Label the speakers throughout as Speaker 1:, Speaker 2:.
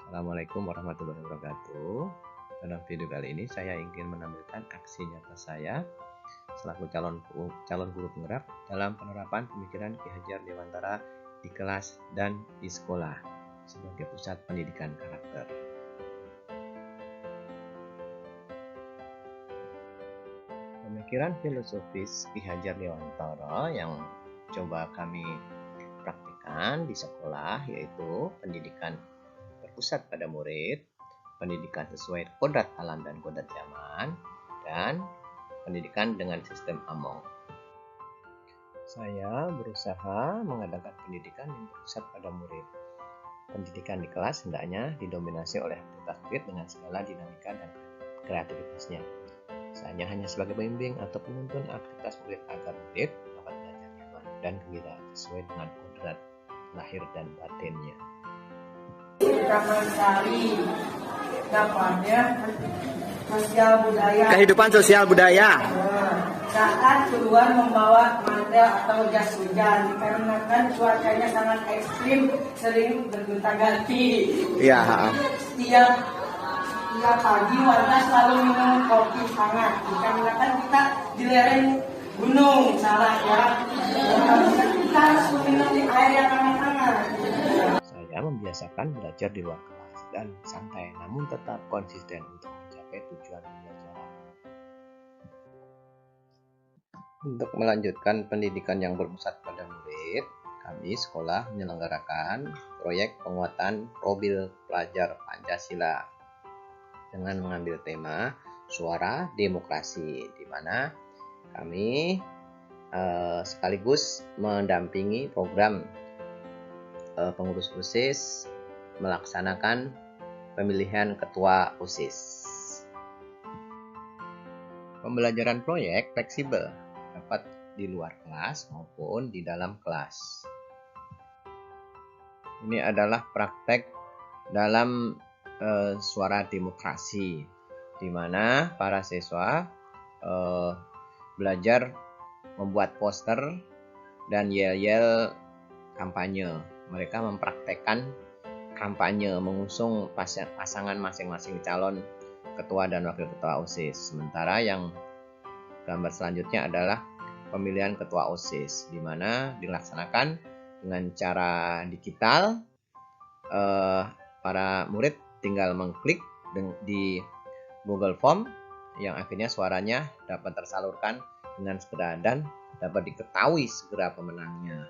Speaker 1: Assalamualaikum warahmatullahi wabarakatuh. Dalam video kali ini saya ingin menampilkan aksi nyata saya selaku calon guru penggerak dalam penerapan pemikiran Ki Hajar Dewantara di kelas dan di sekolah sebagai pusat pendidikan karakter. Pemikiran filosofis Ki Hajar Dewantara yang coba kami praktikkan di sekolah yaitu pendidikan berpusat pada murid, pendidikan sesuai kodrat alam dan kodrat zaman, dan pendidikan dengan sistem AMONG. Saya berusaha mengadakan pendidikan yang berpusat pada murid. Pendidikan di kelas hendaknya didominasi oleh aktivitas murid dengan segala dinamika dan kreativitasnya. Saya hanya sebagai pembimbing atau penuntun aktivitas murid agar murid dapat belajar nyaman dan gembira sesuai dengan kodrat lahir dan batinnya.
Speaker 2: Mencari dapatnya sosial budaya.
Speaker 3: Kehidupan sosial budaya.
Speaker 2: Saat keluar membawa mantel atau jas hujan, dikarenakan cuacanya sangat ekstrim, sering bergonta-ganti.
Speaker 3: Iya.
Speaker 2: Setiap pagi warga selalu minum kopi hangat, dikarenakan kita di lereng gunung, salah ya. Kita harus minum air yang hangat-hangat.
Speaker 1: Saya membiasakan belajar di luar kelas dan santai namun tetap konsisten untuk mencapai tujuan pembelajaran. Untuk melanjutkan pendidikan yang berpusat pada murid, kami sekolah menyelenggarakan proyek penguatan profil pelajar Pancasila dengan mengambil tema Suara Demokrasi, di mana kami sekaligus mendampingi program pengurus OSIS melaksanakan pemilihan ketua OSIS. Pembelajaran proyek fleksibel, dapat di luar kelas maupun di dalam kelas. Ini adalah praktek dalam suara demokrasi, di mana para siswa belajar membuat poster dan yel-yel kampanye. Mereka mempraktekkan kampanye mengusung pasangan masing-masing calon ketua dan wakil ketua OSIS. Sementara yang gambar selanjutnya adalah pemilihan ketua OSIS, di mana dilaksanakan dengan cara digital. Para murid tinggal mengklik di Google Form yang akhirnya suaranya dapat tersalurkan dengan segera dan dapat diketahui segera pemenangnya.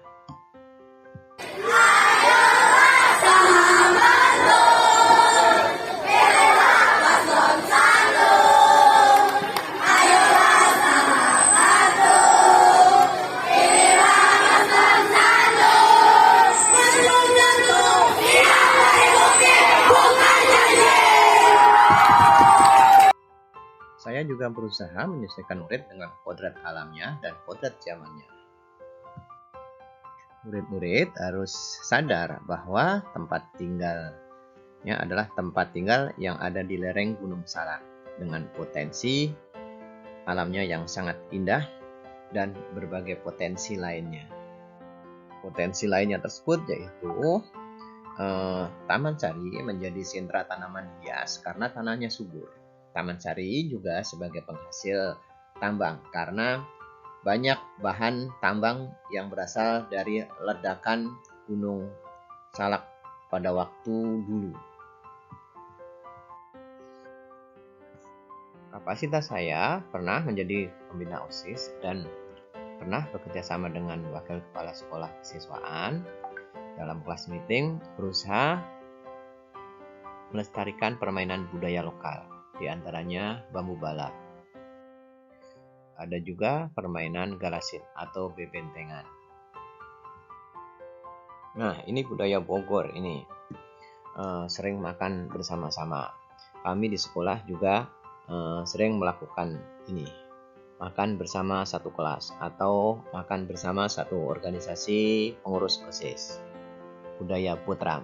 Speaker 1: Saya juga berusaha menyesuaikan murid dengan kodrat alamnya dan kodrat zamannya. Murid-murid harus sadar bahwa tempat tinggalnya adalah tempat tinggal yang ada di lereng Gunung Salak dengan potensi alamnya yang sangat indah dan berbagai potensi lainnya. Potensi lainnya tersebut yaitu Taman Sari menjadi sentra tanaman hias karena tanahnya subur. Taman Sari juga sebagai penghasil tambang karena banyak bahan tambang yang berasal dari ledakan Gunung Salak pada waktu dulu. Kapasitas saya pernah menjadi pembina OSIS dan pernah bekerja sama dengan wakil kepala sekolah kesiswaan dalam kelas meeting berusaha melestarikan permainan budaya lokal. Di antaranya bambu balap. Ada juga permainan galasin atau bebentengan. Nah, ini budaya Bogor ini. Sering makan bersama-sama. Kami di sekolah juga sering melakukan ini. Makan bersama satu kelas atau makan bersama satu organisasi pengurus OSIS. Budaya Putram.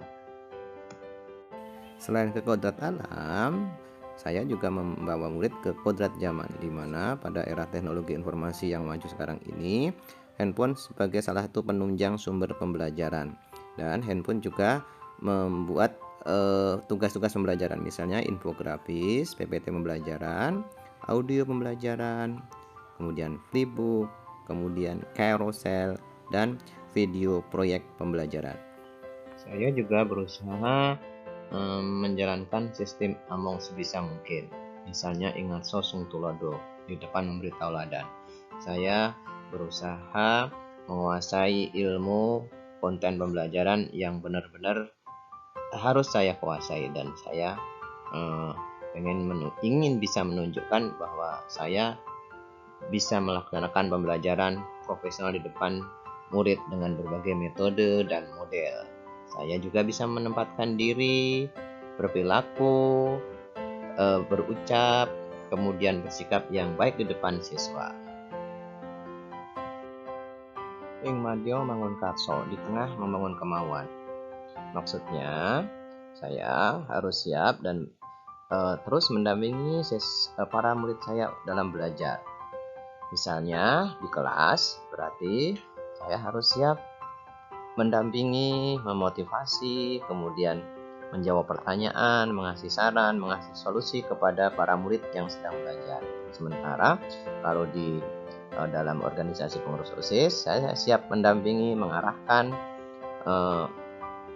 Speaker 1: Selain ke kodrat alam, saya juga membawa murid ke kodrat zaman, di mana pada era teknologi informasi yang maju sekarang ini, handphone sebagai salah satu penunjang sumber pembelajaran. Dan handphone juga membuat tugas-tugas pembelajaran, misalnya infografis, PPT pembelajaran, audio pembelajaran, kemudian flipbook, kemudian carousel, dan video proyek pembelajaran. Saya juga berusaha menjalankan sistem among sebisa mungkin. Misalnya ingat sosung tulodo, di depan memberi tauladan. Saya berusaha menguasai ilmu konten pembelajaran yang benar-benar harus saya kuasai, dan saya ingin bisa menunjukkan bahwa saya bisa melaksanakan pembelajaran profesional di depan murid dengan berbagai metode dan model. Saya juga bisa menempatkan diri, berperilaku, berucap, kemudian bersikap yang baik di depan siswa. Ing madya mangun karso, di tengah membangun kemauan. Maksudnya, saya harus siap dan terus mendampingi para murid saya dalam belajar. Misalnya di kelas, berarti saya harus siap mendampingi, memotivasi, kemudian menjawab pertanyaan, mengasih saran, mengasih solusi kepada para murid yang sedang belajar. Sementara kalau di dalam organisasi pengurus OSIS, saya siap mendampingi, mengarahkan,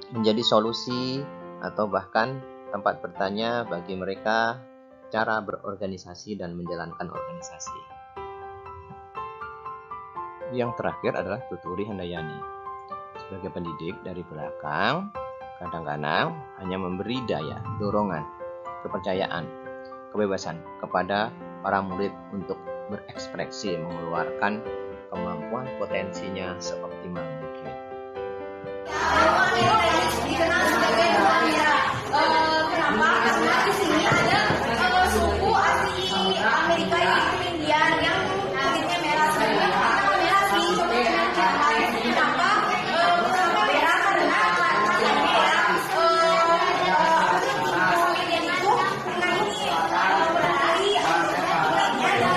Speaker 1: menjadi solusi atau bahkan tempat bertanya bagi mereka cara berorganisasi dan menjalankan organisasi. Yang terakhir adalah tuturi handayani. Sebagai pendidik dari belakang, kadang-kadang hanya memberi daya, dorongan, kepercayaan, kebebasan kepada para murid untuk berekspresi, mengeluarkan kemampuan potensinya seoptimal mungkin.
Speaker 3: Dikenal sebagai Buanera. Kenapa? Karena di sini ada suku asli Amerika yaitu Indian yang kulitnya merah. Sebenarnya kenapa merah sih? Kenapa merah? Karena warna merah. Indian itu karena ini berlari kulitnya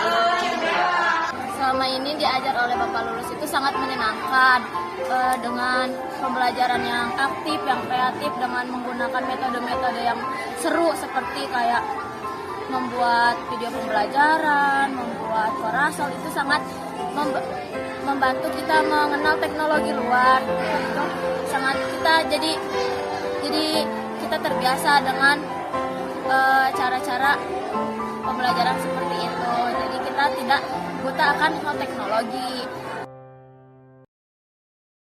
Speaker 3: dengan merah.
Speaker 4: Selama ini diajar oleh Bapak Lulus itu sangat menyenangkan, dengan pembelajaran yang aktif, yang kreatif, dengan menggunakan metode-metode yang seru seperti kayak membuat video pembelajaran, membuat korasol, itu sangat membantu kita mengenal teknologi luar. Itu sangat kita jadi kita terbiasa dengan cara-cara pembelajaran seperti itu. Jadi kita tidak buta akan teknologi.